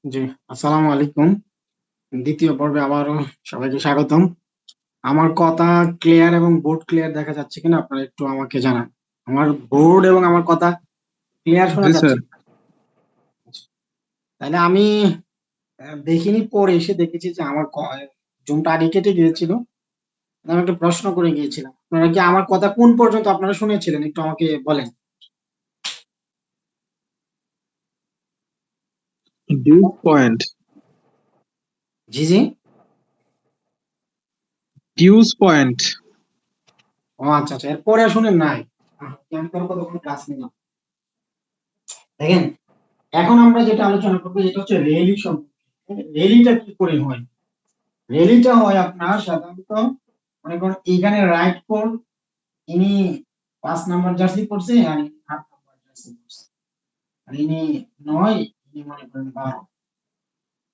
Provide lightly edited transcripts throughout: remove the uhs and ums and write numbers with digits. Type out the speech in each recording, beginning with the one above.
জি, আসসালামু আলাইকুম। দ্বিতীয় পর্বে আবারও সবাইকে স্বাগতম। আমার কথা ক্লিয়ার এবং বোর্ড ক্লিয়ার দেখা যাচ্ছে কিনা আপনারা একটু আমাকে জানান। আমার বোর্ড এবং আমার কথা ক্লিয়ার শোনা জি যাচ্ছে স্যার। কিনা? তাহলে আমি দেখিনি, পরে এসে দেখেছি যে আমার জুমটা আগে কেটে গিয়েছিল। আমি একটা প্রশ্ন করে গিয়েছিলাম, আপনারা কি আমার কথা কোন পর্যন্ত আপনারা শুনেছিলেন একটু আমাকে বলেন। Due point. জি জি। Deuce point. ও আচ্ছা আচ্ছা, এরপরে শুনেন নাই। আমি তোর কথা কোনো ক্লাস নিলাম। দেখেন, এখন আমরা যেটা আলোচনা করবো এটা হচ্ছে রেলি সম্পর্কে। রেলিটা কি করে হয়? রেলিটা হয় আপনার সাধারণত, মনে করেন এইখানে রাইট কোর, ইনি 5 নাম্বার জার্সি পড়ছে আর ইনি 8 নাম্বার জার্সি পড়ছে, আর ইনি 9, ইনি মনে করেন 12।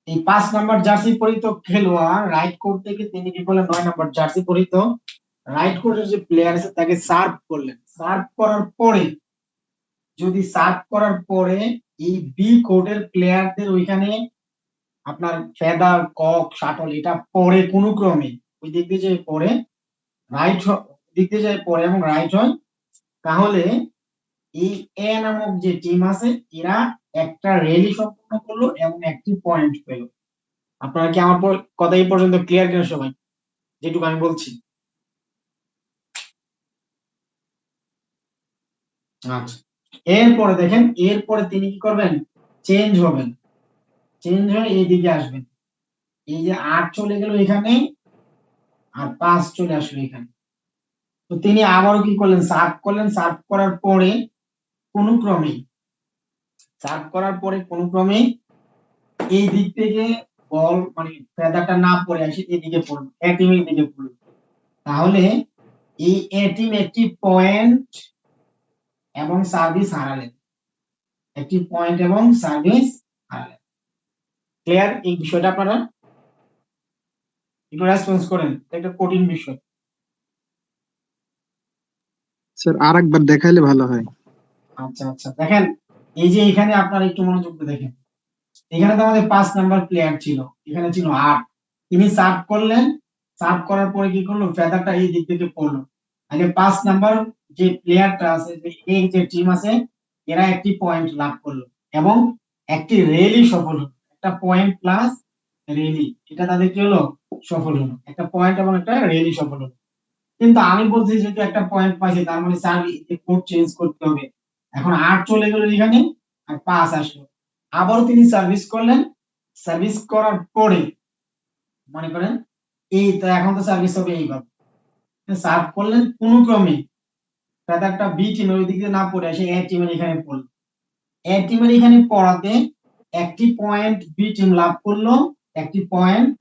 এই 5 নাম্বার জার্সি পরিহিত খেলোয়াড় রাইট কোর থেকে তিনি কি করলেন, 9 নাম্বার জার্সি পরিহিত রাইট কোরের যে প্লেয়ার আছে তাকে সার্ভ করলেন। সার্ভ করার পরে, যদি সার্ভ করার পরে এই বি কোর্টের প্লেয়ারদের ওইখানে আপনার ফেদার, কক, শাটল এটা পরে কোনো ক্রমে ওই দিক দিয়ে যে পরে রাইট দিক দিয়ে যায় পরে এবং রাইট হয়, তাহলে এই এ নামক যে টিম আছে এরা একটা র্যালি সম্পন্ন করলো এবং একটি পয়েন্ট পেল। আপনারা কি আমার কথা এই পর্যন্ত ক্লিয়ার কিনা সবাই, যেটুকু আমি বলছি? আচ্ছা, এরপরে দেখেন, এরপরে তিনি কি করবেন, চেঞ্জ হবেন। চেঞ্জ হয়ে এইদিকে আসবেন। এই যে 8 চলে গেল এখানে, আর 5 চলে আসলো এখানে। তো তিনি আবারও কি করলেন, সার্ভ করলেন। সার্ভ করার পরে কোনো ক্রমেই, সার্ভ করার পরে কোনো ক্রমেই এই দিক থেকে বল মানে ফেদারটা না পড়ে আসে এদিকে পড়লো, এ টিমের দিকে পড়লো, তাহলে এই এ টিম একটি পয়েন্ট এবং সার্ভিস হারালেন। একটি পয়েন্ট এবং সার্ভিস হারালেন। ক্লিয়ার এই বিষয়টা? আপনারা একটু রেসপন্স করেন, এটা একটা কঠিন বিষয়। স্যার আর একবার দেখাইলে ভালো হয়। আচ্ছা আচ্ছা, দেখেন, এই যে এখানে আপনারা একটু মনোযোগ দিয়ে দেখেন, এখানে তো আমাদের 5 নাম্বার প্লেয়ার ছিল, এখানে ছিল 8। তিনি সার্ভ করলেন। সার্ভ করার পরে কি করলো, ফেদারটা এই দিক থেকে পড়লো। আগে 5 নাম্বার যে প্লেয়ারটা আছে, যে এই যে টিম আছে, এরা একটি পয়েন্ট লাভ করলো এবং একটি রেলি সফল হলো। একটা পয়েন্ট প্লাস রেলি, এটা তাদের কি হলো, সফল হলো। একটা পয়েন্ট এবং একটা রেলি সফল হলো। কিন্তু আমি বলছি যেহেতু একটা পয়েন্ট পাইছে, তার মানে সার্ভিস কোড চেঞ্জ করতে হবে। এখন 8 চলে গেল এখানে, আর 5 আসলো। আবারও তিনি সার্ভিস করলেন। সার্ভিস করার পরে মনে করেন এই তো, এখন তো সার্ভিস হবে এইভাবে, সার্ভ করলেন কোন ক্রমে ফেদারটা বি টিমের ওইদিকে না পড়ে আসে এ টিমের এখানে পড়লো। এ টিমের এখানে পড়াতে একটি পয়েন্ট বি টিম লাভ করলো, একটি পয়েন্ট,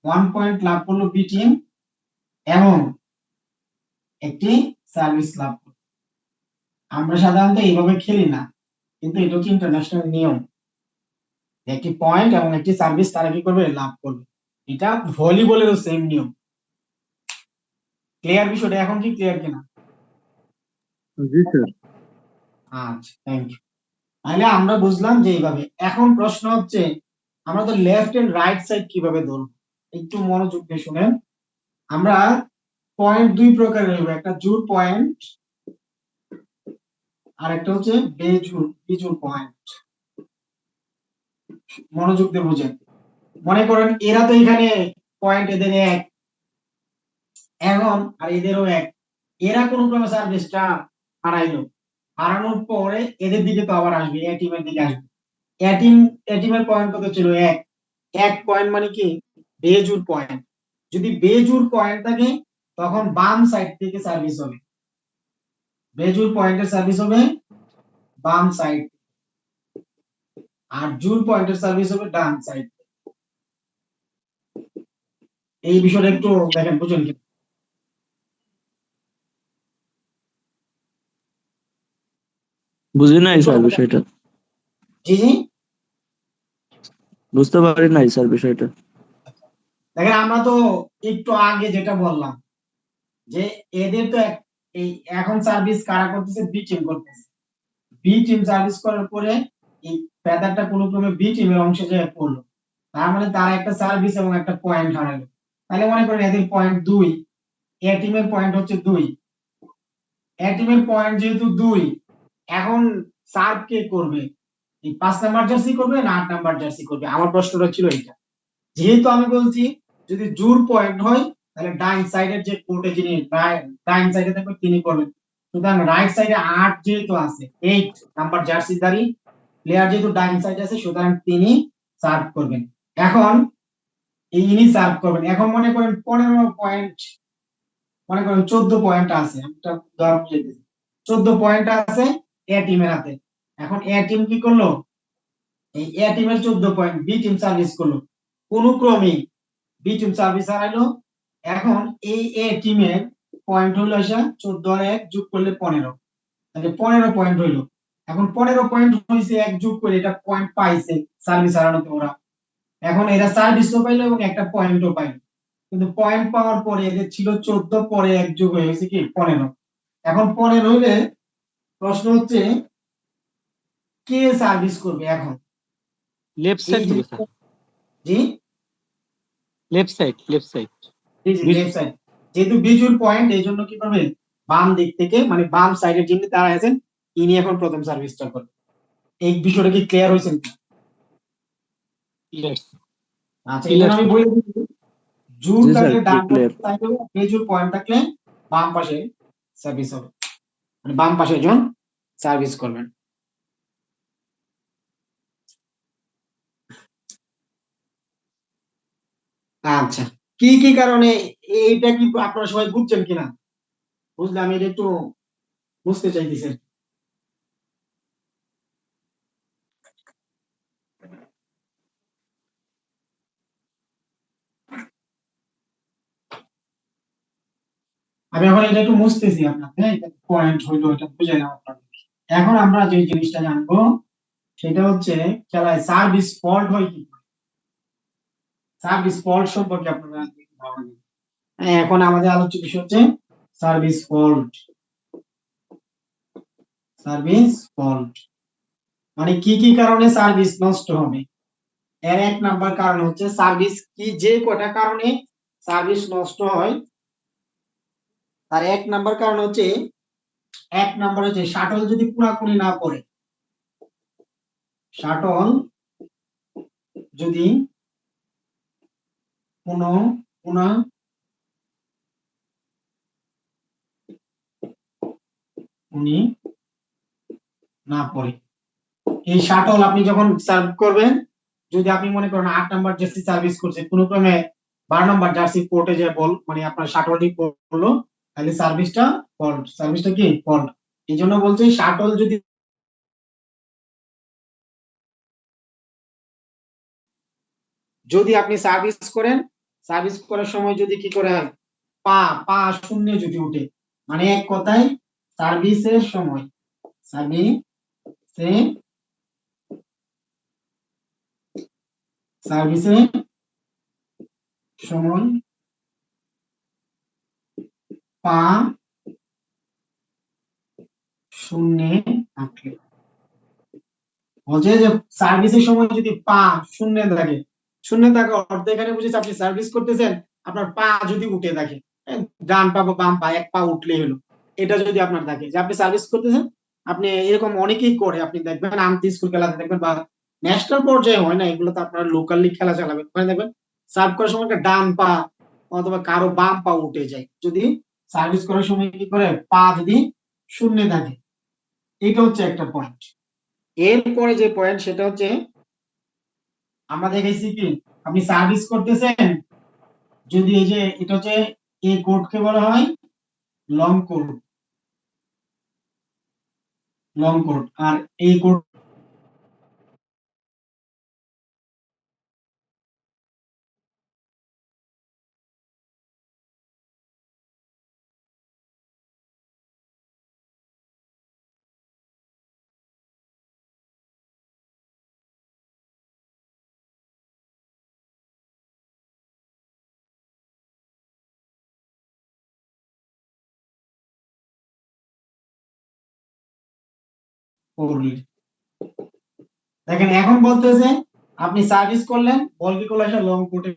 1 পয়েন্ট লাভ করলো বি টিম, এবং একটি সার্ভিস লাভ করলো। আমরা সাধারণত এইভাবে খেলি না, কিন্তু এটা হচ্ছে ইন্টারন্যাশনাল নিয়ম। একটি পয়েন্ট এবং একটি সার্ভিস তারা কি করবে, লাভ করবে। এটা ভলিবলেরও সেম নিয়ম। ক্লিয়ার বিষয়টা এখন কি ক্লিয়ার কিনা? জি স্যার। আচ্ছা, থ্যাংক ইউ। তাহলে আমরা বুঝলাম যে এইভাবে। এখন প্রশ্ন হচ্ছে, আমরা তো লেফট এন্ড রাইট সাইড কিভাবে ধরবো, একটু মনোযোগ দিয়ে শুনেন। আমরা পয়েন্ট দুই প্রকারের হইব, একটা জুর পয়েন্ট আর একটা হচ্ছে বেজুর বিজুর পয়েন্ট। মনোযোগ দিয়ে বুঝেন। মনে করেন এরা তো এখানে পয়েন্ট এদের এক, এখন আর এদেরও এক। এরা কোন ক্রমে সার্ভিসটা হারাইলো, হারানোর পরে এদের দিকে তো আবার আসবে, এ টিমের দিকে আসবে। এ টিম, এ টিমের পয়েন্ট কত ছিল, এক। এক পয়েন্ট মানে কি, বেজুর পয়েন্ট। যদি বেজুর পয়েন্ট থাকে তখন বাম সাইড থেকে সার্ভিস হবে। বেজুর পয়েন্টের সার্ভিস হবে বাম সাইড, আর জুর পয়েন্টের সার্ভিস হবে ডান সাইড। এই বিষয়টা একটু দেখেন, বুঝুন কি? বুঝি নাই একটু স্যার বিষয়টা। জি জি। বুঝতে পারি নাই স্যার বিষয়টা। দেখেন, আমরা তো একটু আগে যেটা বললাম যে এদের তো এই এখন সার্ভিস কারা করতেছে, বি টিম করতেছে। বি টিম সার্ভিস করার পরে এই ফেদারটা কোনো ক্রমে বি টিমের অংশে যে পড়লো, তার মানে তারা একটা সার্ভিস এবং একটা পয়েন্ট হারালো। তাহলে মনে করেন এদের পয়েন্ট 2, এ টিমের পয়েন্ট হচ্ছে 2, এ টিমের পয়েন্ট যেহেতু 2, এখন সার্ভ কে করবে? এই 5 নাম্বার জার্সি করবে না 8 নাম্বার জার্সি করবে? আমার প্রশ্নটা ছিল এটা। যেহেতু আমি বলছি যদি জোর পয়েন্ট হয় তাহলে ডাইন সাইডের যে কোর্টে যিনি ডাইন সাইডে থাকবে তিনি করবেন। সুতরাং রাইট সাইডে 8 যেহেতু আছে, 8 নাম্বার জার্সিধারী প্লেয়ার যেহেতু ডাইন সাইডে আছে, সুতরাং তিনি সার্ভ করবেন। এখন ইনি সার্ভ করবেন। এখন মনে করেন 15 পয়েন্ট, মনে করেন 14 পয়েন্ট আছে, একটা উদাহরণ দিতেছি। 14 পয়েন্ট আছে এ টিমের হাতে। এখন এ টিম কি করলো? এই এ টিমের 14 পয়েন্ট বি টিম সার্ভিস করলো, কোন ক্রমে বি টিম সার্ভিস হারাইলো। এখন এই এ টিমের পয়েন্ট হলো এসে 14 আর 1 যোগ করলে 15, তাহলে 15 পয়েন্ট হইলো। এখন 15 পয়েন্ট হইছে, এক যোগ করে এটা পয়েন্ট পাইছে সার্ভিস হারানোতে ওরা। এখন এরা সার্ভিসও পাইলো এবং একটা পয়েন্টও পাইলো। কিন্তু পয়েন্ট পাওয়ার পরে এদের ছিল 14, পরে এক যোগ হয়ে গেছে কি 15। এখন 15 হইলে প্রশ্ন হচ্ছে কে সার্ভিস করবে এখন? লেফট এই সাইড যে থেকে স্যার, জি লেফট সাইড, লেফট সাইড। জি জি লেফট সাইড, যেহেতু বিজুর পয়েন্ট এই জন্য কি করবে, বাম দিক থেকে মানে বাম সাইডের যিনি তারা আছেন ইনি এখন প্রথম সার্ভিসটা করবে। এই বিষয়টা কি ক্লিয়ার হয়েছে? ইয়েস, আচ্ছা, Clear, এখানে আমি sir. বলে দিচ্ছি, জুর জি স্যার, থাকলে ডান ক্লিয়ার। সাইডে, বিজুর পয়েন্ট থাকলে বাম পাশে সার্ভিস হবে, মানে বাম পাশে একজন সার্ভিস করবেন। আচ্ছা, কি কি কারণে এইটা কি আপনারা সবাই বুঝছেন কিনা? বুঝলে আমি এটা একটু বুঝতে চাইতেছি। আমি এখন এটা একটু মুছতেছি আপনাকে, পয়েন্ট হইলো এটা বুঝে নাও আপনাদের। এখন আমরা যে জিনিসটা জানবো সেটা হচ্ছে খেলায় সার্ভিস ফল্ট হয় কি, সার্ভিস ফল্ট সম্পর্কে আপনারা একটু ধারণা দিন। এখন আমাদের আলোচ্য বিষয় হচ্ছে সার্ভিস ফল্ট। সার্ভিস ফল্ট মানে কি কি কারণে সার্ভিস নষ্ট হবে? এর এক নাম্বার কারণ হচ্ছে সার্ভিস কি, যে কয়টা কারণে সার্ভিস নষ্ট হয় তার এক নাম্বার কারণ হচ্ছে, এক নাম্বার হচ্ছে শাটল যদি পুরাপুরি না পড়ে। শাটল যদি কোনো পুনা উনি না পড়ে, এই শাটল আপনি যখন সার্ভ করবেন, যদি আপনি মনে করেন 8 নাম্বার জার্সি সার্ভিস করছে, কোনো ক্রমে 12 নাম্বার জার্সি কোর্টে যে বল মানে আপনার শাটলটি পড়লো, তাহলে সার্ভিসটা ফল্ট, সার্ভিসটা কি ফল্ট। এই জন্য বলছি শাটল যদি, যদি আপনি সার্ভিস করেন, সার্ভিস করার সময় যদি কি করে হয়, পা পা শূন্য যদি উঠে, মানে এক কথায় সার্ভিসের সময়, সার্ভিসে সার্ভিসের সময় পা শূন্যে থাকে, বলছে যে সার্ভিসের সময় যদি পা শূন্য থাকে, শূন্য থাকে অর্থ এখানে বুঝেছে আপনি সার্ভিস করতেছেন, আপনার পা যদি উঠে থাকে, ডান পা বা বাম পা এক পা উঠলেই হলো, এটা যদি আপনার থাকে যে আপনি সার্ভিস করতেছেন, আপনি এরকম অনেকেই করে, আপনি দেখবেন আন্তঃ স্কুল খেলাতে দেখবেন বা ন্যাশনাল পর্যায়ে হয় না, এগুলো তো আপনার লোকালি খেলা চালাবেন, ওখানে দেখবেন সার্ভ করার সময় একটা ডান পা অথবা কারো বাম পা উঠে যায়, যদি সার্ভিস করার সময় কি করে পা যদি শূন্য থাকে। এটা হচ্ছে একটা পয়েন্ট। এরপরে যে পয়েন্ট সেটা হচ্ছে আমরা দেখেছি কি, আপনি সার্ভিস করতেছেন, যদি এই যে এটা হচ্ছে এই কোডকে বলা হয় লং কোড, লং কোড, আর এই কোড করলে দেখেন এখন বলতেছে আপনি সার্ভিস করলেন, বল কি করলো, একটা লং কোটে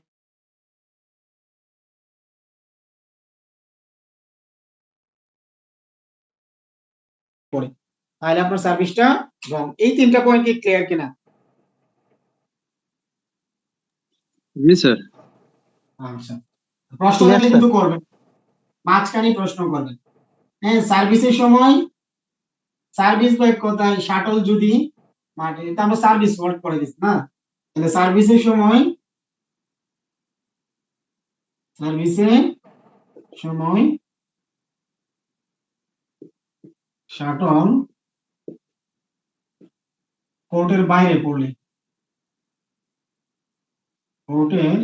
পড়ে, তাহলে আপনার সার্ভিসটা রং। এই তিনটা পয়েন্ট কি ক্লিয়ার কিনা? জি স্যার। আচ্ছা, প্রশ্ন Clear, থাকলে sir. কিন্তু করবেন, মাঝখানে প্রশ্ন করবেন। হ্যাঁ, সার্ভিসের সময় সার্ভিস বা এক কথায় শাটল যদি মানে এটা আমরা সার্ভিস ওয়ার্ড করে দিচ্ছি না, তাহলে সার্ভিসের সময় শাটল কোর্টের বাইরে পড়লে, কোর্টের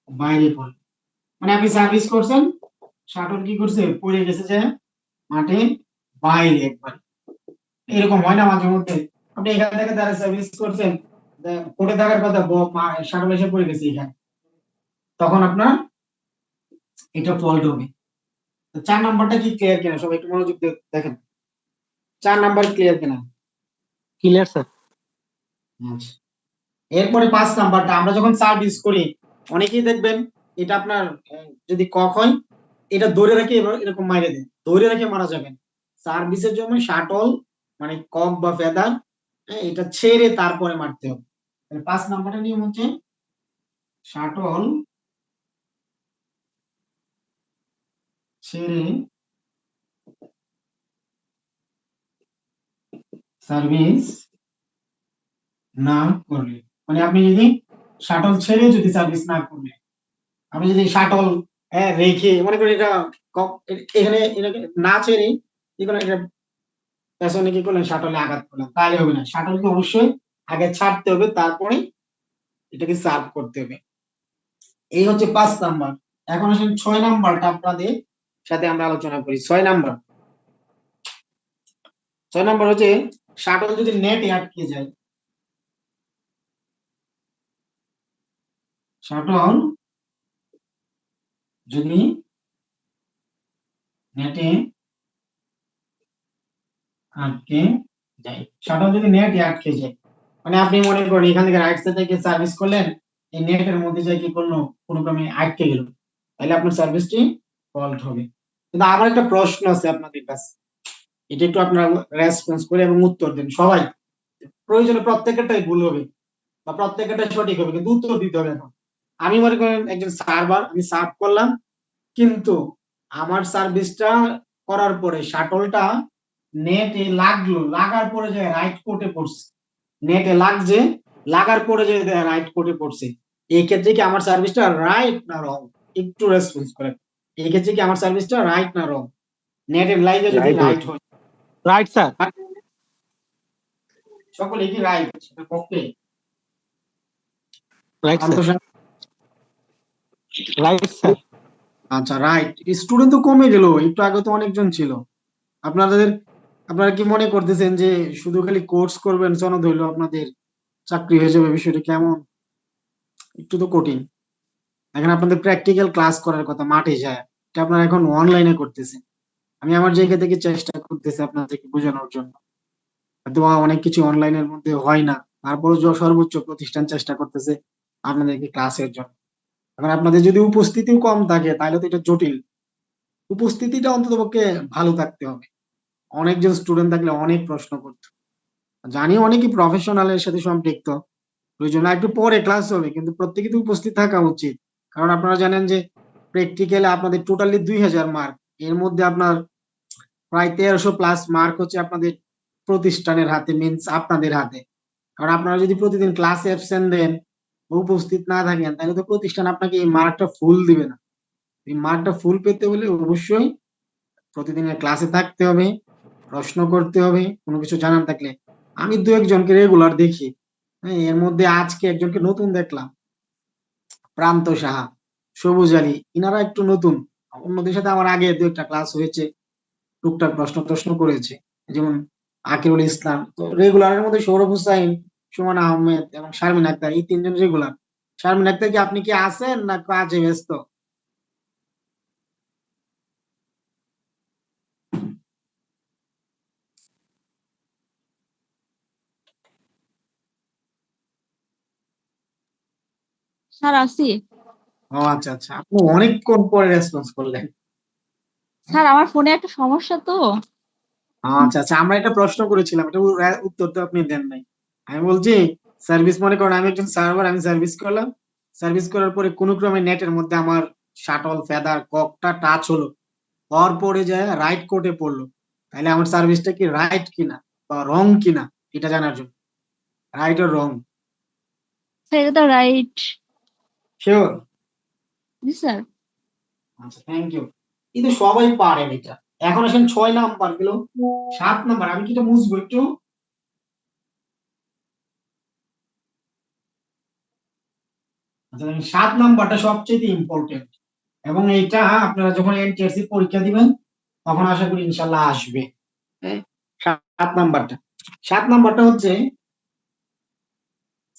বাইরে পড়লে মানে আপনি সার্ভিস করছেন, শাটল কি করছে, পড়ে গেছে যে মাঠে বাইরে একবার। এরকম হয় না মাঝে মধ্যে, আপনি এখান থেকে যারা সার্ভিস করছেন, কোর্টে থাকার কথা, শাটল এসে পড়ে গেছে এখানে, তখন আপনার এটা ফল্ট হবে। তো 4 নাম্বারটা কি ক্লিয়ার কিনা, সবাই একটু মনোযোগ দিয়ে দেখেন, 4 নাম্বার ক্লিয়ার কিনা? Clear, sir. আচ্ছা, এরপরে 5 নাম্বারটা, আমরা যখন সার্ভিস করি অনেকেই দেখবেন এটা আপনার যদি কক হয়, এটা ধরে রেখে এরকম মাইরে দেন, ধরে রেখে মারা যাবে না। সার্ভিসের জন্য শাটল মানে কক বা ফেদার, এটা ছেড়ে তারপরে মারতে হবে। তাহলে 5 নাম্বারটা নিয়ম হচ্ছে শাটল ছেড়ে সার্ভিস না করলে, মানে আপনি যদি শাটল ছেড়ে যদি সার্ভিস না করলে, আমি যদি শাটল রেখে মনে করি এটা এখানে এটাকে না ছেড়ে কি করলাম, এটা পেছনে কি করলাম, শাটলে আঘাত করলাম, তাহলে হবে না। শাটলকে অবশ্যই আগে ছাড়তে হবে, তারপরে এটাকে সার্ভ করতে হবে। এই হচ্ছে 5 নাম্বার। এখন আসেন 6 নাম্বারটা আপনাদের সাথে আমরা আলোচনা করি। 6 নাম্বার হচ্ছে শাটল যদি নেটে আটকে যায়, শাটল যদি নেটে আটকে যায়, শাটল যদি নেটে আটকে যায়, মানে আপনি মনে করেন এখান থেকে রাইট সাইড থেকে সার্ভিস করলেন, এই নেটের মধ্যে যাই কি করলো, কোনো ক্রমে আটকে গেল, তাহলে আপনার সার্ভিসটি ফল্ট হবে। কিন্তু আমার একটা প্রশ্ন আছে আপনাদের কাছে, এটা একটু আপনারা রেসপন্স করে এবং উত্তর দেন সবাই। প্রয়োজনে প্রত্যেকটাই ভুল হবে বা প্রত্যেকটাই সঠিক হবে, কিন্তু উত্তর দিতে হবে। এখন আমি মনে করেন একজন সার্ভার, আমি সার্ভ করলাম, কিন্তু আমার সার্ভিসটা করার পরে শাটলটা নেটে লাগলো, লাগার পরে যে রাইট কোটে পড়ছে, নেটে লাগছে, লাগার পরে যে রাইট কোটে পড়ছে, এই ক্ষেত্রে কি আমার সার্ভিসটা রাইট না রং? একটু রেসপন্স করেন, এই ক্ষেত্রে কি আমার সার্ভিসটা রাইট না রং? নেটের লাইভে যদি রাইট রাইট হয়, Right, sir. সকলে কি রাইট, সেটা পক্ষে Right, sir. আন্তঃ- Right, sir. আচ্ছা, রাইট। স্টুডেন্ট তো কমে গেল, একটু আগে তো অনেকজন ছিল। আপনাদের আপনারা কি মনে করতেছেন যে শুধু খালি কোর্স করবেন, সনদ হইলো আপনাদের চাকরি হয়ে যাবে? বিষয়টা কেমন, একটু তো কঠিন। এখন আপনাদের প্র্যাকটিক্যাল ক্লাস করার কথা মাঠে যায়, এটা আপনারা এখন অনলাইনে করতেছেন। আমি আমার জায়গা থেকে চেষ্টা করতেছি আপনাদেরকে বোঝানোর জন্য, হয়তো অনেক কিছু অনলাইনের মধ্যে হয় না, তারপরে সর্বোচ্চ প্রতিষ্ঠান চেষ্টা করতেছে আপনাদেরকে ক্লাসের জন্য। এখন আপনাদের যদি উপস্থিতিও কম থাকে তাহলে তো এটা জটিল, উপস্থিতিটা অন্ততপক্ষে ভালো থাকতে হবে। অনেকজন স্টুডেন্ট থাকলে অনেক প্রশ্ন করতো, জানি অনেকেই প্রফেশনালের সাথে সম্পৃক্ত, প্রয়োজন একটু পরে ক্লাস হবে, কিন্তু প্রত্যেকে তো উপস্থিত থাকা উচিত। কারণ আপনারা জানেন যে প্র্যাকটিক্যালে আপনাদের টোটালি 2000 মার্ক, এর মধ্যে আপনার প্রায় 1300+ মার্ক হচ্ছে আপনাদের প্রতিষ্ঠানের হাতে, মিন্স আপনাদের হাতে। কারণ আপনারা যদি প্রতিদিন ক্লাসে অ্যাবসেন্ট দেন বা উপস্থিত না থাকেন, তাহলে তো প্রতিষ্ঠান আপনাকে এই মার্কটা ফুল দিবে না। এই মার্কটা ফুল পেতে হলে অবশ্যই প্রতিদিনের ক্লাসে থাকতে হবে, প্রশ্ন করতে হবে, কোনো কিছু জানার থাকলে। আমি 2-1 জনকে রেগুলার দেখি, হ্যাঁ, এর মধ্যে আজকে একজনকে নতুন দেখলাম, প্রান্ত সাহা, সবুজ আলী, ইনারা একটু নতুন। অন্যদের সাথে আমার আগে 2-1টা ক্লাস হয়েছে, টুকটাক প্রশ্ন করেছে, যেমন আকিরুল ইসলাম। তো রেগুলারের মধ্যে সৌরভ হুসাইন, সুমন আহমেদ এবং শারমিন আক্তার, এই 3 জন রেগুলার। শারমিন আক্তার কি আপনি কি আছেন না কাজে ব্যস্ত? স্যার আসি। ও আচ্ছা আচ্ছা, আপনি অনেকক্ষণ পরে রেসপন্স করলেন। স্যার আমার ফোনে একটা সমস্যা তো। আচ্ছা আচ্ছা, আমরা একটা প্রশ্ন করেছিলাম, এটা উত্তর তো আপনি দেন নাই। আমি বলছি সার্ভিস, মনে করেন আমি একজন সার্ভার, আমি সার্ভিস করলাম, সার্ভিস করার পরে কোনো ক্রমে নেটের মধ্যে আমার শাটল ফেদার ককটা টাচ হলো, হওয়ার পরে যায় রাইট কোর্টে পড়লো, তাহলে আমার সার্ভিসটা কি রাইট কিনা বা রং কিনা, এটা জানার জন্য। রাইট আর রং? স্যার এটা তো রাইট। শিওর? জি স্যার। আচ্ছা, থ্যাংক ইউ। কিন্তু সবাই পারেন এটা। এখন আসেন 6 নাম্বার গেল, 7 নাম্বার, আমি কি এটা মুছবো একটু? আচ্ছা, 7 নাম্বারটা সবচেয়ে ইম্পর্টেন্ট, এবং এইটা আপনারা যখন এনটিআরসি পরীক্ষা দিবেন তখন আশা করি ইনশাল্লাহ আসবে। হ্যাঁ, 7 নাম্বারটা, 7 নাম্বারটা হচ্ছে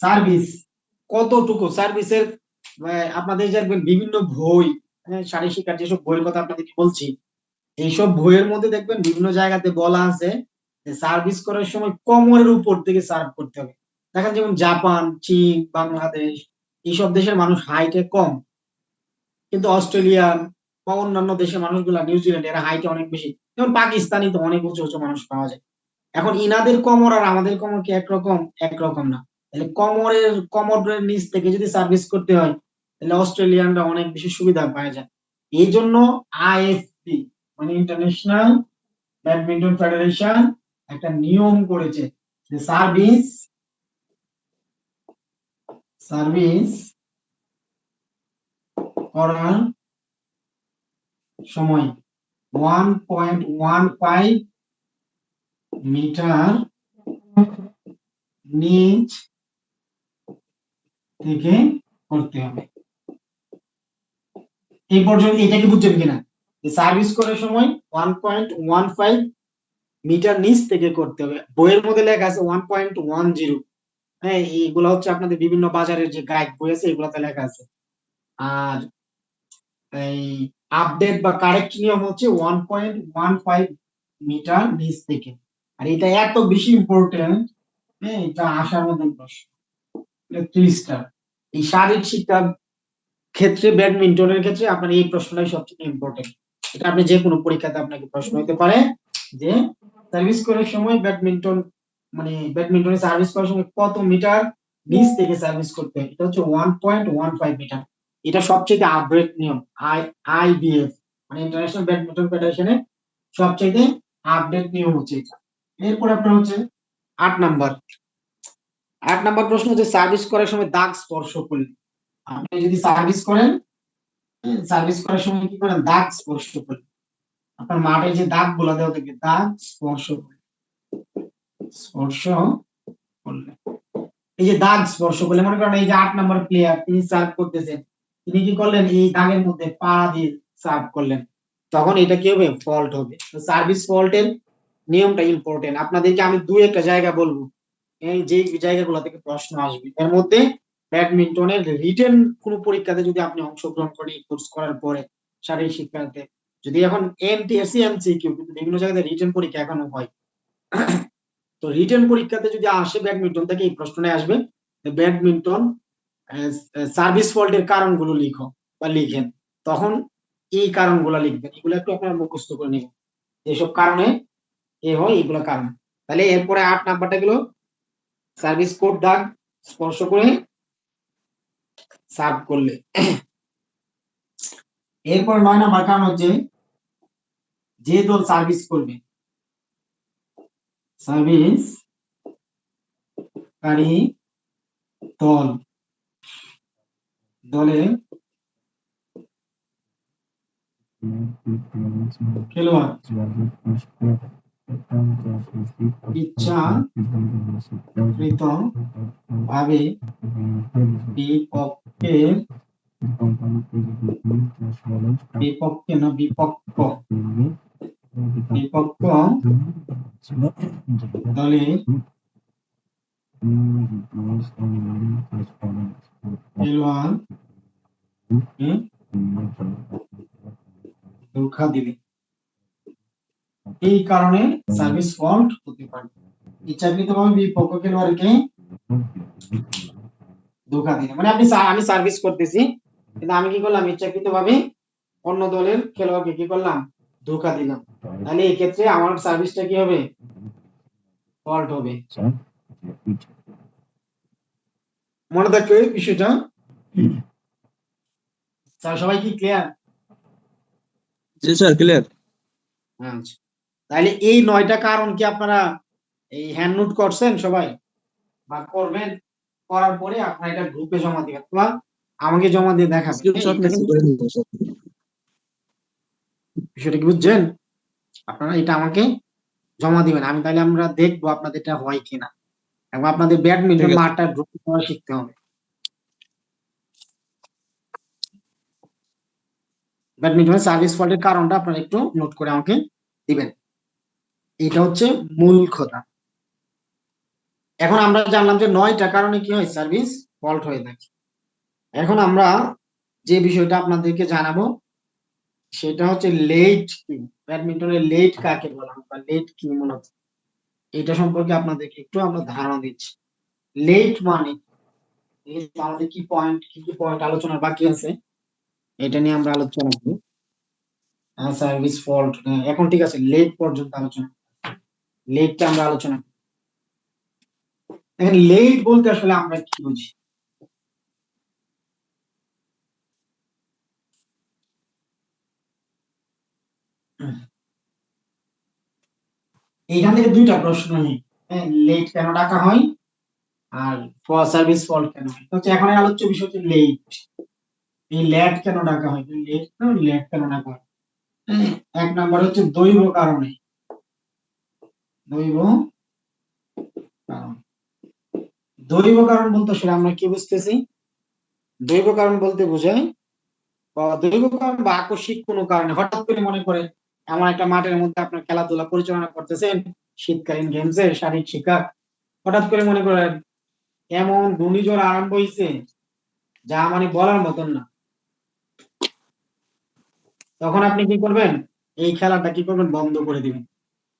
সার্ভিস কতটুকু সার্ভিসের। আপনাদের দেখবেন বিভিন্ন বই, শারীরিক শিক্ষার যেসব বইয়ের কথা আপনাদেরকে বলছি, এইসব বইয়ের মধ্যে দেখবেন বিভিন্ন জায়গাতে বলা আছে যে সার্ভিস করার সময় কোমরের উপর থেকে সার্ভ করতে হবে। দেখেন যেমন জাপান, চীন, বাংলাদেশ, এইসব দেশের মানুষ হাইটে কম, কিন্তু অস্ট্রেলিয়ান বা অন্যান্য দেশের মানুষগুলা, নিউজিল্যান্ড, এরা হাইটে অনেক বেশি। যেমন পাকিস্তানি তো অনেক উঁচু উঁচু মানুষ পাওয়া যায়। এখন ইনাদের কোমর আর আমাদের কোমর কি একরকম? একরকম না। তাহলে কোমরের নিচ থেকে যদি সার্ভিস করতে হয়, তাহলে অস্ট্রেলিয়ানরা অনেক বেশি সুবিধা পাওয়া যায়। এই জন্য আইএফবি মানে ইন্টারন্যাশনাল ব্যাডমিন্টন ফেডারেশন একটা নিয়ম করেছে যে সার্ভিস করার সময় 1.15 মিটার নিচ থেকে করতে হবে। এই পর্যন্ত এটাকে বুঝছেন কিনা, যে সার্ভিস করার সময় 1.15 মিটার নিচ থেকে করতে হবে। বইয়ের মধ্যে লেখা আছে 1.10। হ্যাঁ, এইগুলো হচ্ছে আপনাদের বিভিন্ন বাজারের যে গাইড বই আছে এগুলোতে লেখা আছে। আর এই আপডেট বা কারেক্ট নিয়ম হচ্ছে 1.15 মিটার নিচ থেকে। আর এটা এত বেশি ইম্পর্টেন্ট, হ্যাঁ, এটা আসার মতন প্রশ্ন। 30টা এই শারীরিক শিক্ষার ক্ষেত্রে, ব্যাডমিন্টনের ক্ষেত্রে আপনার এই প্রশ্নটাই সবচেয়ে ইম্পর্টেন্ট। এটা আপনি যে কোনো পরীক্ষাতে আপনাকে প্রশ্ন হতে পারে যে সার্ভিস করার সময় ব্যাডমিন্টনে সার্ভিস করার সময় কত মিটার নিচ থেকে সার্ভিস করতে হয়। এটা হচ্ছে 1.15 মিটার। এটা সবচেয়ে আপডেট নিয়ম। আইবিএফ মানে ইন্টারন্যাশনাল ব্যাডমিন্টন ফেডারেশনের সবচেয়ে আপডেট নিয়ম হচ্ছে এটা। এরপর আপনার হচ্ছে 8 নাম্বার। 8 নাম্বার প্রশ্ন হচ্ছে সার্ভিস করার সময় দাগ স্পর্শ করলে, আপনি যদি সার্ভিস করেন, সার্ভিস করার সময় কি করেন, দাগ স্পর্শ করেন, আপনার মাঠে যে দাগ গুলা দেওয়া থাকে, দাগ স্পর্শ করলে, এই যে দাগ স্পর্শ করলে, মনে করেন এই যে 8 নাম্বার প্লেয়ার তিনি সার্ভ করতেছেন, তিনি কি করলেন, এই দাগের মধ্যে পা দিয়ে সার্ভ করলেন, তখন এটা কি হবে, ফল্ট হবে। তো সার্ভিস ফল্টের নিয়মটা ইম্পর্টেন্ট। আপনাদেরকে আমি দুই একটা জায়গা বলবো, এই যে জায়গাগুলো থেকে প্রশ্ন আসবে। এর মধ্যে ব্যাডমিন্টনের রিটেন কোন পরীক্ষাতে যদি আপনি অংশগ্রহণ করেন এই কোর্স করার পরে, শারীরিক শিক্ষাতে, যদি এখন এনটিএসসি এমসিকিউ, কিন্তু বিভিন্ন জায়গাতে রিটেন পরীক্ষা এখনো হয়। তো রিটেন পরীক্ষাতে যদি আসে ব্যাডমিন্টন থেকে এই প্রশ্নটা আসবে, ব্যাডমিন্টন সার্ভিস ফল্টের কারণগুলো লিখো বা লিখেন, তখন এই কারণগুলো লিখবেন। এগুলো একটু আপনারা মুখস্থ করে নেবেন, যেসব কারণে এ হয় এগুলো কারণ। তাহলে এরপরে 8 নাম্বারটা গেল সার্ভিস কোড, দাগ স্পর্শ করে সার্ভ করলে। এরপর 9 নাম্বার কারণ হচ্ছে যে দল সার্ভিস করবে, সার্ভিসকারী দলে খেলোয়াড় ইচ্ছাকৃত ভাবে বিপক্ষ দলে খেলোয়াড়কে ধোঁকা দিবে, এই কারণে সার্ভিস ফল্ট হতে পারে। ইচ্ছাকৃতভাবে বিপক্ষ খেলোয়াড়কে ধোকা দিলাম, মানে আমি সার্ভিস করতেছি কিন্তু আমি কি করলাম, ইচ্ছাকৃত ভাবে অন্য দলের খেলোয়াড়কে কি করলাম, ধোকা দিলাম। তাহলে এই ক্ষেত্রে আমার সার্ভিসটা কি হবে, ফল্ট হবে। মনে থাকবে এই বিষয়টা। স্যার সবাই কি ক্লিয়ার? জি স্যার, ক্লিয়ার। আচ্ছা, তাহলে এই 9টা কারণ কি আপনারা এই হ্যান্ড নোট করছেন সবাই, বা করবেন? করার পরে আপনারা এটা গ্রুপে জমা দিবেন বা আমাকে জমা দিয়ে দেখাবেন। স্ক্রিনশট মেসেজ করে দিন স্যার। বিষয়টা কি বুঝছেন? আপনারা এটা আমাকে জমা দিবেন, আমি তাহলে আমরা দেখবো আপনাদের এটা হয় কিনা, এবং আপনাদের ঠিক ব্যাডমিন্টন আছে। মাঠটা ড্র করা শিখতে হবে। ব্যাডমিন্টনের সার্ভিস ফল্টের কারণটা আপনারা একটু নোট করে আমাকে দিবেন। এটা হচ্ছে মূল কথা। এখন আমরা জানলাম যে 9টা কারণে কি হয়, সার্ভিস ফল্ট হয়ে থাকে। এখন আমরা যে বিষয়টা আপনাদেরকে জানাবো সেটা হচ্ছে লেট কি, ব্যাডমিন্টনের লেট কাকে বলা হয় বা লেট কি মূলত, এটা সম্পর্কে আপনাদেরকে একটু আমরা ধারণা দিচ্ছি। লেট মানে এই যে আমাদের কি পয়েন্ট আলোচনা বাকি আছে, এটা নিয়ে আমরা আলোচনা করব। সার্ভিস ফল্ট এখন ঠিক আছে, লেট পর্যন্ত আলোচনা, লেটটা আমরা আলোচনা করব। এখন লেট বলতে আসলে আমরা কি বুঝি? এইখান থেকে দুইটা প্রশ্ন নেই, লেট কেন ডাকা হয় আর সার্ভিস ফল্ট কেন হয়। তো এখন আলোচ্য বিষয় হচ্ছে লেট। এই লেট কেন ডাকা হয়, লেট কেন ডাকা হয়? এক নাম্বার হচ্ছে দৈব কারণে, দৈব কারণ। দৈব কারণ বলতে আসলে আমরা কি বুঝতেছি? দৈব কারণ বলতে বোঝায় দৈব কারণ বা আকস্মিক কোনো কারণে হঠাৎ করে মনে করে এমন একটা মাঠের মধ্যে আপনার খেলাধুলা পরিচালনা করতেছেন, শীতকালীন গেমসের শারীরিক শিক্ষা, হঠাৎ করে মনে করেন এমন ঘূর্ণিঝড় আরম্ভ হয়েছে যা মানে বলার মতন না। তখন আপনি কি করবেন, এই খেলাটা কি করবেন, বন্ধ করে দিবেন।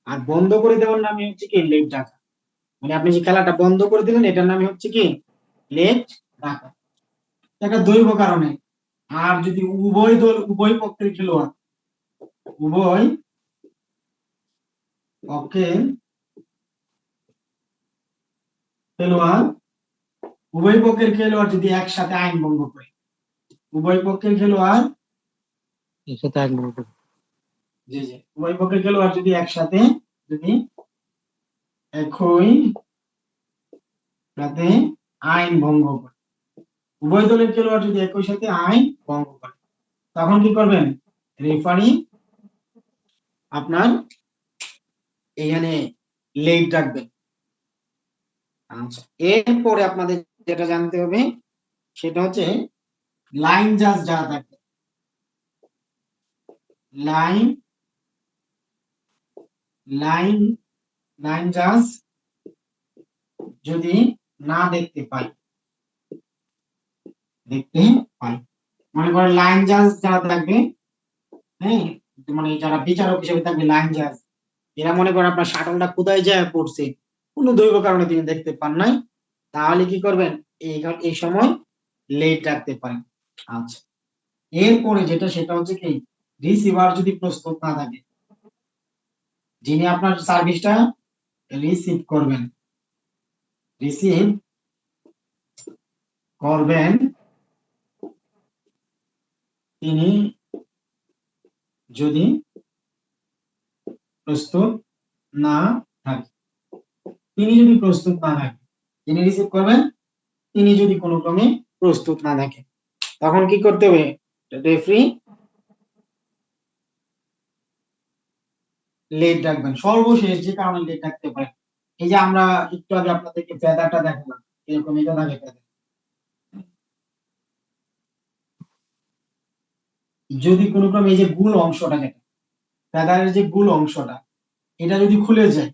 আর বন্ধ করে দেওয়ার নামে হচ্ছে কি লেট ডাকা, মানে আপনি যে খেলাটা বন্ধ করে দিলেন এটার নামে হচ্ছে কি লেট ডাকা, একটা দৈব কারণে। আর যদি উভয় দল উভয় পক্ষের খেলোয়াড় উভয় পক্ষের খেলোয়াড় উভয় পক্ষের খেলোয়াড় যদি একসাথে আইন ভঙ্গ করে, উভয় পক্ষের খেলোয়াড় একসাথে এক মিনিট। জি জি উভয় পক্ষের খেলোয়াড় যদি একসাথে যদি একই সাথে আইন ভঙ্গ করে, উভয় দলের খেলোয়াড় যদি একই সাথে আইন ভঙ্গ করে, তখন কি করবেন, রেফারি আপনার এখানে লেট ডাকবেন। আচ্ছা, এরপরে আপনাদের যেটা জানতে হবে সেটা হচ্ছে লাইন জাজ যারা থাকে, লাইন লাইন লাইন জাজ যদি না দেখতে পাই, দেখতে পাই, মনে করেন লাইন জাজ যারা থাকবে, হ্যাঁ, মানে যারা বিচারক হিসেবে থাকবে লাইন জাজ, এরা মনে করেন আপনার শাটলটা কোথায় যায় পড়ছে, কোনো দৈব কারণে তিনি দেখতে পান নাই, তাহলে কি করবেন, এই সময় লেট রাখতে পারেন। আচ্ছা, এরপরে যেটা সেটা হচ্ছে কি, রিসিভার যদি প্রস্তুত না থাকে, যিনি আপনার সার্ভিসটা রিসিভ করবেন, রিসিভ করবেন, তিনি যদি প্রস্তুত না থাকে, তিনি যদি প্রস্তুত না থাকে, যিনি রিসিভ করবেন তিনি যদি কোনো ক্রমে প্রস্তুত না থাকে, তখন কি করতে হবে, রেফারি লেট রাখবেন। সর্বশেষ যে কারণে লেট রাখতে পারে, এই যে আমরা একটু আগে আপনাদেরকে ফেদারটা দেখালাম, এরকম এটা থাকে ফেদার, যদি কোনো ক্রমে এই যে গুল অংশটা, যেটা ফেদারের যে গুল অংশটা, এটা যদি খুলে যায়,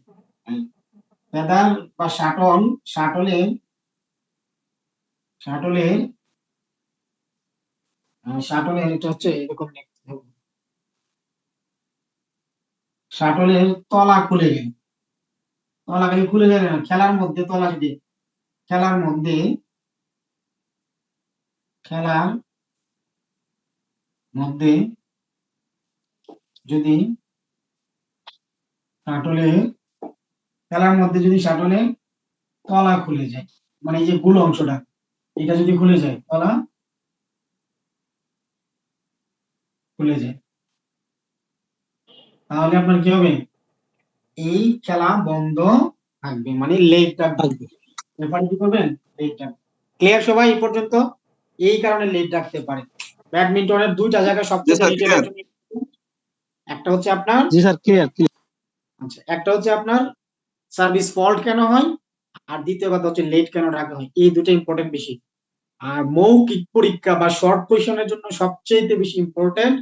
ফেদার বা শাটলের শাটলের শাটলের এটা হচ্ছে এরকম শাটলের তলা খুলে গেল, তলা খালি খুলে গেল না, খেলার মধ্যে তলা যদি খেলার মধ্যে খেলার মধ্যে যদি শাটলের তলা খুলে যায়, মানে এই যে গোল অংশটা, এটা যদি খুলে যায়, তলা খুলে যায়, তাহলে আপনার কি হবে? এই খেলা বন্ধ থাকবে, মানে লেট থাকবে। রেফারি কি করবেন? লেট রাখবে। ক্লিয়ার সবাই এই পর্যন্ত? এই কারণে লেট রাখতে পারে। ব্যাডমিন্টনের দুইটা জায়গা সবচেয়ে স্যার, লেটের clear। জন্য। একটা হচ্ছে আপনার, জি স্যার, ক্লিয়ার ক্লিয়ার। আচ্ছা, একটা হচ্ছে আপনার সার্ভিস ফল্ট কেন হয়, আর দ্বিতীয় কথা হচ্ছে লেট কেন রাখা হয়। এই দুটো ইম্পর্টেন্ট বেশি। আর মৌখিক পরীক্ষা বা শর্ট কোয়েশনের জন্য সবচেয়ে বেশি ইম্পর্টেন্ট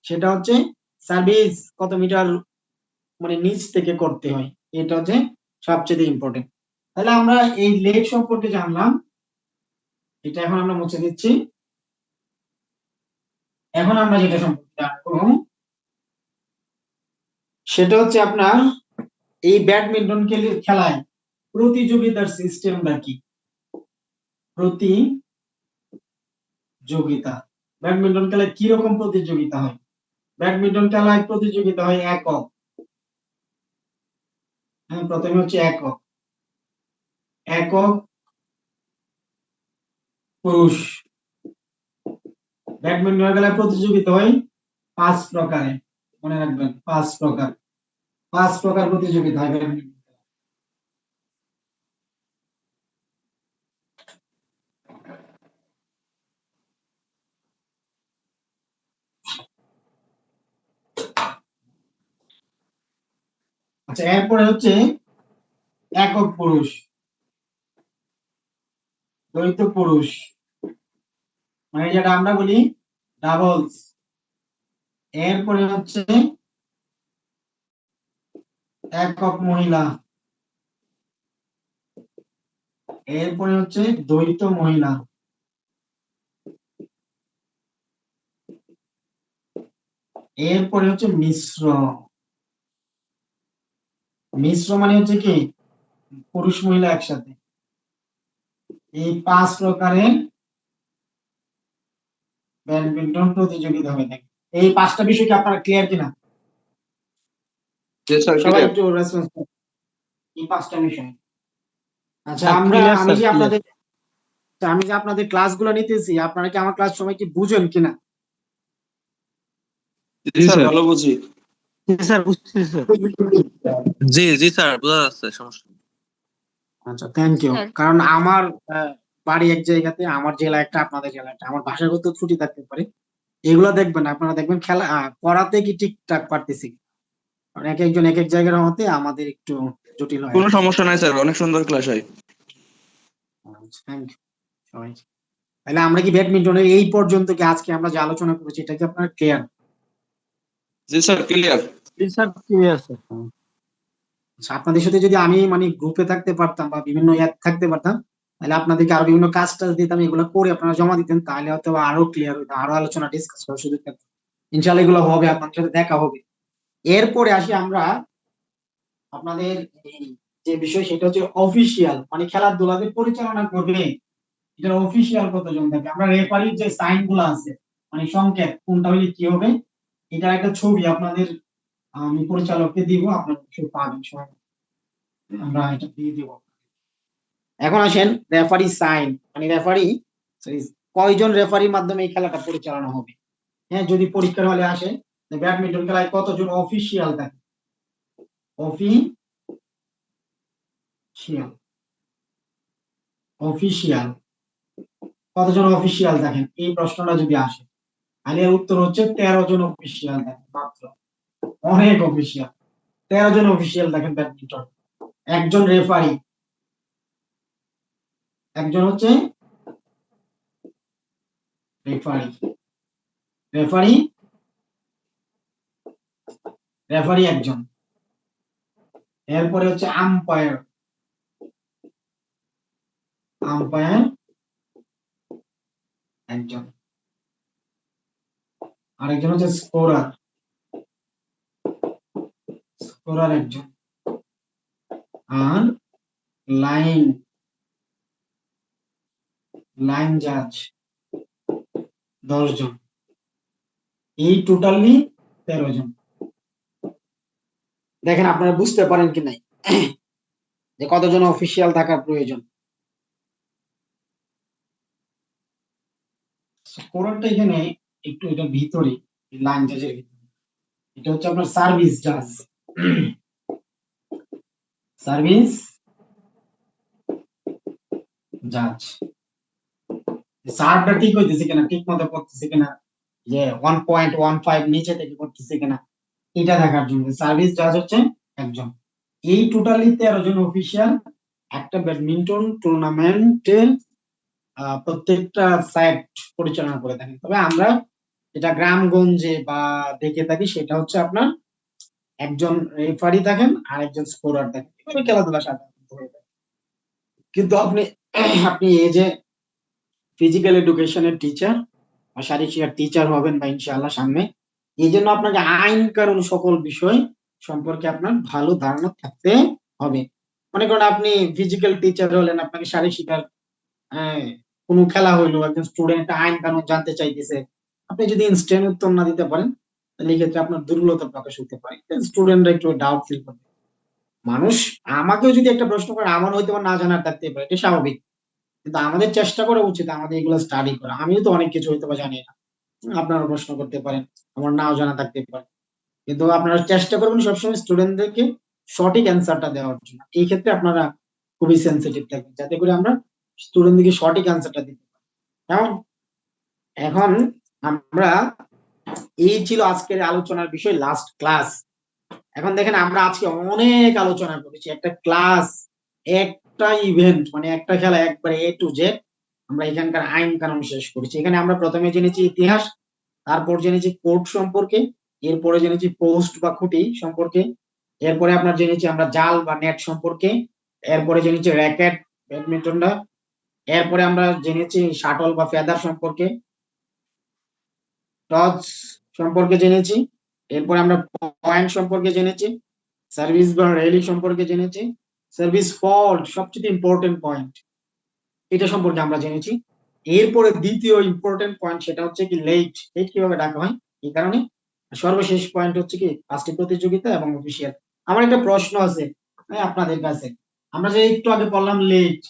সেটা হচ্ছে সার্ভিস কত মিটার মানে নিচ থেকে করতে হয়, এটা হচ্ছে সবচেয়ে ইম্পর্টেন্ট। তাহলে আমরা এই লেট সম্পর্কে জানলাম, এটা এখন আমরা মুছে দিচ্ছি। এখন আমরা যেটা সম্পর্কে জানবো সেটা হচ্ছে আপনার এই ব্যাডমিন্টন খেলায় প্রতিযোগিতার সিস্টেমটা কি। প্রতিযোগিতা, ব্যাডমিন্টন খেলায় কি রকম প্রতিযোগিতা হয়? ব্যাডমিন্টন খেলায় প্রতিযোগিতা হয় একক। হ্যাঁ, প্রথমে হচ্ছে একক পুরুষ। ব্যাডমিন্টন খেলায় প্রতিযোগিতা হয় 5 প্রকারে, মনে রাখবেন 5 প্রকার প্রতিযোগিতা হয় ব্যাডমিন্টন। আচ্ছা, এরপরে হচ্ছে একক পুরুষ, দ্বৈত পুরুষ, মানে যেটা আমরা বলি ডাবলস। এরপরে হচ্ছে একক মহিলা, এরপরে হচ্ছে দ্বৈত মহিলা, এরপরে হচ্ছে মিশ্র। মিশ্র মানে হচ্ছে কি পুরুষ মহিলা একসাথে। এই 5 প্রকারের ব্যাডমিন্টন প্রতিযোগিতা হয়ে থাকে। এই 5টা বিষয় কি আপনারা ক্লিয়ার কিনা? জি স্যার, সবাই clear। একটু রেসপন্স করুন এই 5টা বিষয়। আচ্ছা, স্যার আমরা ক্লিয়ার, আমি স্যার যে ক্লিয়ার। আপনাদের ক্লাসগুলো নিতেছি, আপনারা কি আমার ক্লাস সময় কি বুঝেন কিনা? জি স্যার, ভালো বুঝি। জি স্যার, বুঝছি স্যার। জি জি স্যার, বোঝা যাচ্ছে, সমস্যা নেই। আচ্ছা, থ্যাংক ইউ। স্যার কারণ আমার বাড়ি এক জায়গাতে, আমার জেলা একটা, আপনাদের জেলা একটা, আমার ভাষাগত ত্রুটি থাকতে পারে। এগুলো দেখবেন, আপনারা দেখবেন খেলা পড়াতে কি ঠিকঠাক পারতেছি। কারণ এক একজন এক এক জায়গার হতে আমাদের একটু জটিল হয়। কোনো সমস্যা নাই স্যার, অনেক সুন্দর ক্লাস হয়। থ্যাংক ইউ সবাই। তাহলে আমরা কি ব্যাডমিন্টনের এই পর্যন্ত কি আজকে আমরা যে আলোচনা করেছি এটা কি আপনার ক্লিয়ার? জি স্যার, ক্লিয়ার। জি স্যার, ক্লিয়ার স্যার। আচ্ছা, আপনাদের সাথে যদি আমি মানে গ্রুপে থাকতে পারতাম বা বিভিন্ন অ্যাপ থাকতে পারতাম, তাহলে আপনাদেরকে আরো বিভিন্ন কাজ টাজ দিতাম, এগুলো করে আপনারা জমা দিতেন, তাহলে হয়তো আরো ক্লিয়ার হতো, আরো আলোচনা ডিসকাস করার সুযোগ থাকতো। ইনশাআল্লাহ এগুলো হবে, আপনাদের সাথে দেখা হবে। এরপরে আসি আমরা আপনাদের এই যে বিষয়, সেটা হচ্ছে অফিসিয়াল, মানে খেলাধুলাকে পরিচালনা করবে এটার অফিসিয়াল কতজন থাকে। আমরা রেফারির যে সাইন গুলো আছে, মানে সংকেত কোনটা হইলে কি হবে, এটার একটা ছবি আপনাদের আমি পরিচালককে দিব, আপনারা অবশ্যই পাবেন সবাই, আমরা এটা দিয়ে দিব। এখন আসেন রেফারি সাইন, মানে রেফারি কয়জন রেফারির মাধ্যমে এই খেলাটা পরিচালনা হবে। হ্যাঁ, যদি পরীক্ষার হলে আসে ব্যাডমিন্টন খেলায় কতজন অফিসিয়াল থাকে, অফিসিয়াল অফিসিয়াল কতজন অফিসিয়াল থাকেন, এই প্রশ্নটা যদি আসে, তাহলে এর উত্তর হচ্ছে 13 জন অফিসিয়াল থাকেন মাত্র। অনেক অফিসিয়াল, 13 জন অফিসিয়াল থাকেন ব্যাডমিন্টন। একজন রেফারি, একজন হচ্ছে রেফারি রেফারি রেফারি একজন। এরপরে হচ্ছে আম্পায়ার, আম্পায়ার একজন। আরেকজন হচ্ছে স্কোরার, স্কোরার একজন। আর লাইন লাইন জাজ, 10 জন, এই টোটালি 13 জন। দেখেন আপনারা বুঝতে পারেন কি নাই যে কতজন অফিসিয়াল থাকার প্রয়োজন। কোরআনটা এখানে একটু এটা ভিতরে লাইন জাজের ভিতরে, এটা হচ্ছে আপনার সার্ভিস জাজ, সার্ভিস জাজ। সার্ভটা ঠিক হইতেছে কিনা, ঠিক মতো করতেছে কিনা, যে 1.15 নিচে থেকে করতেছে কিনা, এটা দেখার জন্য সার্ভিস জাজ হচ্ছে একজন। এই টোটালি 13 জন অফিসিয়াল একটা ব্যাডমিন্টন টুর্নামেন্টে প্রত্যেকটা সাইট পরিচালনা করে থাকেন। তবে আমরা যেটা গ্রামগঞ্জে বা দেখে থাকি সেটা হচ্ছে আপনার একজন রেফারি থাকেন আর একজন স্কোরার থাকেন, এভাবে খেলাধুলা সাধারণত হয়ে থাকে। কিন্তু আপনি আপনি এই যে ফিজিক্যাল এডুকেশনের টিচার বা শারীরিক শিক্ষার টিচার হবেন বা ইনশাআল্লাহ সামনে, এই জন্য আপনাকে আইন কানুন সকল বিষয় সম্পর্কে আপনার ভালো ধারণা থাকতে হবে। মনে করেন আপনি ফিজিক্যাল টিচার হলেন, আপনাকে শারীরিক শিক্ষার কোনো খেলা হইলো, একজন স্টুডেন্ট আইন কানুন জানতে চাইতেছে, আপনি যদি ইনস্ট্যান্ট উত্তর না দিতে পারেন তাহলে এই ক্ষেত্রে আপনার দুর্বলতা প্রকাশ হতে পারে, স্টুডেন্টরা একটু ডাউট ফিল করবে। মানুষ আমাকেও যদি একটা প্রশ্ন করে আমার হয়তো বা না জানার থাকতে পারে, এটা স্বাভাবিক, কিন্তু আমাদের চেষ্টা করা উচিত আমাদের এগুলো স্টাডি করা। আমিও তো অনেক কিছু হয়তো বা জানি না, আপনারা প্রশ্ন করতে পারেন, আমার নাও জানা থাকতে পারে, কিন্তু আপনারা চেষ্টা করবেন সবসময় স্টুডেন্টদেরকে সঠিক অ্যান্সারটা দেওয়ার জন্য। এই ক্ষেত্রে আপনারা খুবই সেন্সিটিভ থাকবেন যাতে করে আমরা স্টুডেন্টদেরকে সঠিক অ্যান্সারটা দিতে পারি। এখন এখন আমরা, এই ছিল আজকের আলোচনার বিষয়, লাস্ট ক্লাস। এখন দেখেন আমরা আজকে অনেক আলোচনা করেছি, একটা ক্লাস, একটা ইভেন্ট, মানে একটা খেলা একবারে এ টু জেড আমরা এখানকার আইন কানুন শেষ করেছি। এখানে আমরা প্রথমে জেনেছি ইতিহাস, তারপর জেনেছি কোর্ট সম্পর্কে, এরপরে জেনেছি পোস্ট বা খুঁটি সম্পর্কে, এরপরে আপনার জেনেছি আমরা জাল বা নেট সম্পর্কে, এরপরে জেনেছি র্যাকেট ব্যাডমিন্টনটা, এরপরে আমরা জেনেছি শাটল বা ফেদার সম্পর্কে, টস সম্পর্কে জেনেছি, এরপরে আমরা পয়েন্ট সম্পর্কে জেনেছি, সার্ভিস বা রেলি সম্পর্কে জেনেছি, সার্ভিস ফল্ট সবচেয়ে ইম্পর্টেন্ট পয়েন্ট, এটা সম্পর্কে আমরা জেনেছি। এরপরে দ্বিতীয় ইম্পর্টেন্ট পয়েন্ট সেটা হচ্ছে কি লেট, লেট কিভাবে ডাকা হয় এই কারণে। সর্বশেষ পয়েন্ট হচ্ছে কি পাঁচটি প্রতিযোগিতা এবং অফিসিয়াল। আমার একটা প্রশ্ন আছে আপনাদের কাছে, আমরা যে একটু আগে বললাম লেট,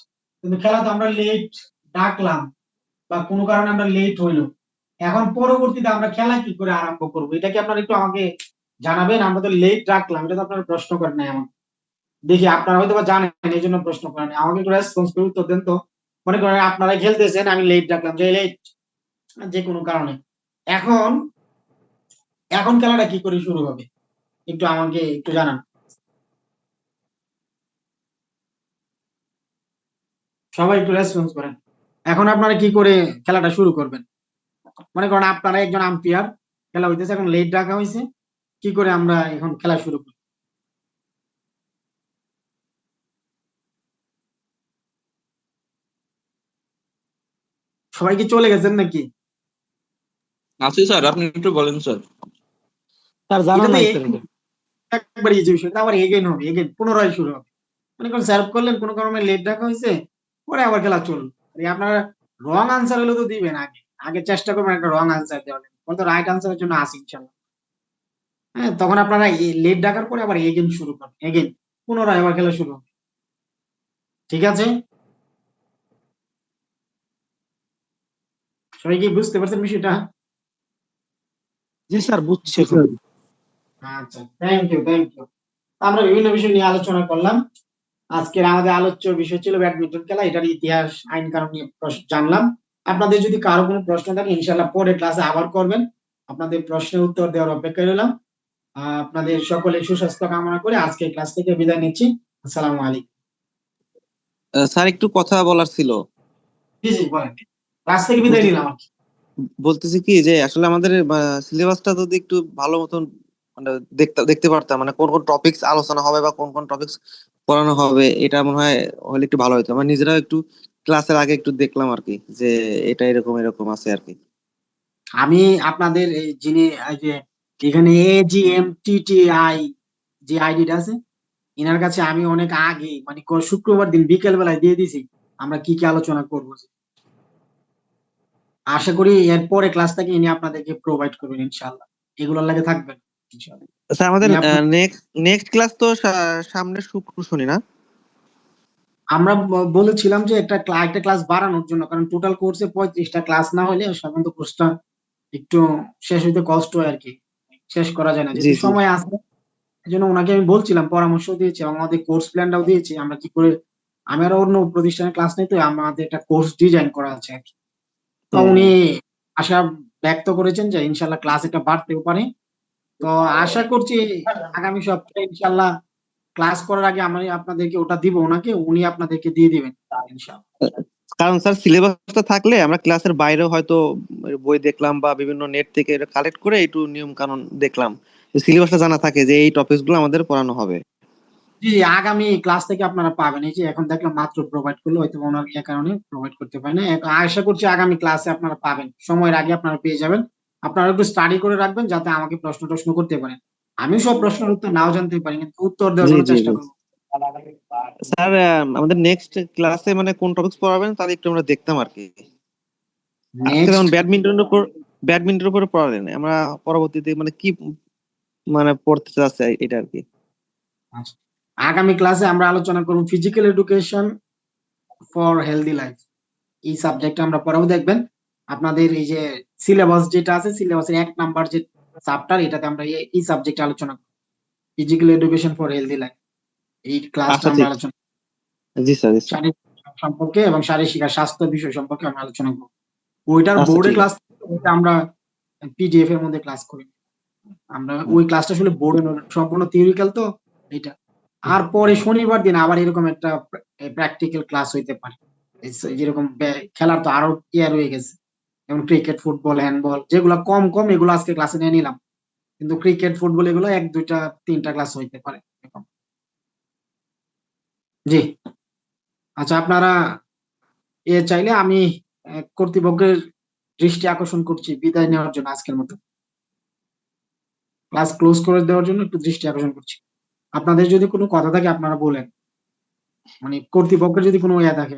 কিন্তু খেলা তো আমরা লেট ডাকলাম বা কোনো কারণে আমরা লেট হইলো, এখন পরবর্তীতে আমরা খেলা কি করে আরম্ভ করবো, এটা কি আপনারা একটু আমাকে জানাবেন? আমরা তো লেট রাখলাম, এটা তো আপনারা প্রশ্ন করেন নাই আমাকে, দেখি আপনারা হয়তো বা জানেন এই জন্য প্রশ্ন করেন, আমাকে একটু রেসপন্স করে উত্তর দেন তো। মনে করেন আপনারা খেলতেছেন, আমি লেট রাখলাম, যে লেট যে কোনো কারণে, এখন এখন খেলাটা কি করে শুরু হবে একটু আমাকে একটু জানান, সবাই একটু রেসপন্স করেন। এখন আপনারা কি করে খেলাটা শুরু করবেন? মনে করেন আপনারা একজন আম্পায়ার, খেলা হইতেছে, এখন লেট রাখা হয়েছে, কি করে আমরা এখন খেলা শুরু করি? সবাই কি চলে গেছেন নাকি? আছি স্যার, আপনি একটু বলেন স্যার। স্যার জানা এটা তো নাই স্যার এটা। একবার ইজি বিষয়, আবার এগেইন হবে, এগেইন পুনরায় শুরু হবে। মনে করেন সার্ভ করলেন, কোনো কারণে লেট রাখা হয়েছে, পরে আবার খেলা চললো, আপনারা রং আনসার হলে তো দিবেন, আগে আগে চেষ্টা করবেন একটা রং আনসার দেওয়ার, তো রাইট আনসারের জন্য আসি ইনশাল্লাহ। হ্যাঁ, তখন আপনারা লেট ডাকার পরে আবার এগেইন শুরু করবেন, এগেইন পুনরায় আবার খেলা শুরু হবে। ঠিক আছে, সবাই কি বুঝতে পারছেন বিষয়টা? জি স্যার বুঝছি এখন। আচ্ছা, থ্যাংক ইউ, থ্যাংক ইউ। আমরা বিভিন্ন বিষয় নিয়ে আলোচনা করলাম। আজকের আমাদের আলোচ্য বিষয় ছিল ব্যাডমিন্টন খেলা, এটার ইতিহাস আইন কানুন নিয়ে জানলাম। আপনাদের যদি কারো কোনো প্রশ্ন থাকে ইনশাল্লাহ পরে ক্লাসে আবার করবেন, আপনাদের প্রশ্নের উত্তর দেওয়ার অপেক্ষায় রইলাম। আপনাদের সকলের সুস্বাস্থ্য কামনা করে আজকে ক্লাস থেকে বিদায় নিচ্ছি। আসসালামু আলাইকুম। স্যার একটু কথা বলার ছিল। জি জি বলেন, ক্লাস থেকে বিদায় নিলাম আর কি। বলতেছি কি যে আসলে আমাদের সিলেবাসটা যদি একটু ভালো মতন মানে দেখতে দেখতে পারতাম, মানে কোন কোন টপিকস আলোচনা হবে বা কোন কোন টপিকস পড়ানো হবে, এটা মনে হয় হলে একটু ভালো হতো। আমার নিজেরাও একটু ক্লাসের আগে একটু দেখলাম আর কি, যে এটা এরকম এরকম আছে আর কি। আমি আপনাদের এই যিনি এই যে এখানে AGMTTI যে আইডিটা আছে, এনার কাছে আমি অনেক আগে মানে শুক্রবার দিন বিকেল বেলায় দিয়ে দিছি আমরা কি কি আলোচনা করবো। আশা করি এরপরে ক্লাসটাকে ইনি আপনাদেরকে প্রোভাইড করবেন ইনশাআল্লাহ, এগুলোর লাগে থাকবেন ইনশাআল্লাহ। স্যার আমাদের ইনি আপনার নেক্সট ক্লাস তো সামনে শুক্র শনি না? আমরা বলেছিলাম যে একটা ক্লাস বাড়ানোর জন্য, কারণ টোটাল কোর্সে 35টা ক্লাস না হলে সাধারণত কোর্সটা একটু শেষ হইতে কষ্ট হয় আর কি, শেষ করা যায় না জি যেহেতু জি। সময় আছে। এই জন্য ওনাকে আমি বলছিলাম, পরামর্শ দিয়েছি এবং আমাদের কোর্স প্ল্যানটাও দিয়েছি আমরা কি করে, আমি আরো অন্য প্রতিষ্ঠানে ক্লাস নেই তো আমাদের একটা কোর্স ডিজাইন করা আছে আর কি। তো উনি আশা ব্যক্ত করেছেন যে ইনশাল্লাহ ক্লাস এটা বাড়তেও পারে। তো আশা করছি আগামী সপ্তাহে ইনশাল্লাহ ক্লাস করার আগে আমি আপনাদেরকে ওটা দিব, ওনাকে উনি আপনাদেরকে দিয়ে দিবেন ইনশাল্লাহ। কারণ স্যার সিলেবাসটা থাকলে আমরা ক্লাসের বাইরেও হয়তো বই দেখলাম বা বিভিন্ন নেট থেকে কালেক্ট করে একটু নিয়ম কানুন দেখলাম, সিলেবাসটা জানা থাকে যে এই টপিকস গুলো আমাদের পড়ানো হবে। জি, আগামী ক্লাস থেকে আপনারা পাবেন। এই যে এখন দেখলাম মাত্র প্রোভাইড করলো, হয়তো ওনার এই কারণে প্রোভাইড করতে পারে না। আশা করছি আগামী ক্লাসে আপনারা পাবেন, সময়ের আগে আপনারা পেয়ে যাবেন। আপনারা একটু স্টাডি করে রাখবেন যাতে আমাকে প্রশ্ন করতে পারেন। আমি সব প্রশ্নের উত্তর নাও জানতে পারি, কিন্তু উত্তর দেওয়ার জি জন্য জি চেষ্টা জি। করবো। স্যার আমাদের নেক্সট ক্লাসে মানে কোন টপিকস পড়াবেন তাহলে একটু আমরা দেখতাম আর কি। আজকে যেমন নেক্সট ব্যাডমিন্টনের উপরে পড়ালেন, আমরা পরবর্তীতে মানে কি মানে পড়তে চাচ্ছে এটা আর কি। আগামী ক্লাসে আমরা আলোচনা করব physical education for healthy life. এই সাবজেক্টটা আমরা পড়াবো। দেখবেন আপনাদের এই যে সিলেবাস যেটা আছে, সিলেবাসের 1 নাম্বার যে চ্যাপ্টার, এটাতে আমরা এই সাবজেক্ট আলোচনা করব, physical education for healthy life. এই ক্লাসটা আচ্ছা আমরা ঠিক। আলোচনা জি স্যার জি স্যার। শারীরিক শিক্ষা সম্পর্কে এবং শারীরিক শিক্ষা স্বাস্থ্য বিষয় সম্পর্কে আমরা আলোচনা করব। ওইটার আচ্ছা বোর্ডে ঠিক ক্লাস, আছে। ওইটা আমরা পিডিএফ এর মধ্যে ক্লাস করি। আমরা ওই ক্লাসটা আসলে বোর্ডে সম্পূর্ণ থিওরিক্যাল তো এটা। আর পরে শনিবার দিন আবার এরকম একটা প্র্যাকটিক্যাল ক্লাস হইতে পারে। যেরকম খেলার তো আরো ইয়ার হয়ে গেছে, যেমন ক্রিকেট, ফুটবল, হ্যান্ডবল, যেগুলো কম কম এগুলো আজকে ক্লাসে নিয়ে নিলাম, কিন্তু ক্রিকেট, ফুটবল এগুলো 1 2 3টা ক্লাস হইতে পারে এরকম। জি, আচ্ছা আপনারা চাইলে আমি কর্তৃপক্ষের দৃষ্টি আকর্ষণ করছি বিদায় নেওয়ার জন্য, আজকের মতো ক্লাস ক্লোজ করে দেওয়ার জন্য একটু দৃষ্টি আকর্ষণ করছি। আপনাদের যদি কোনো কথা থাকে আপনারা বলেন, মানে কর্তৃপক্ষের যদি কোনো ইয়ে থাকে।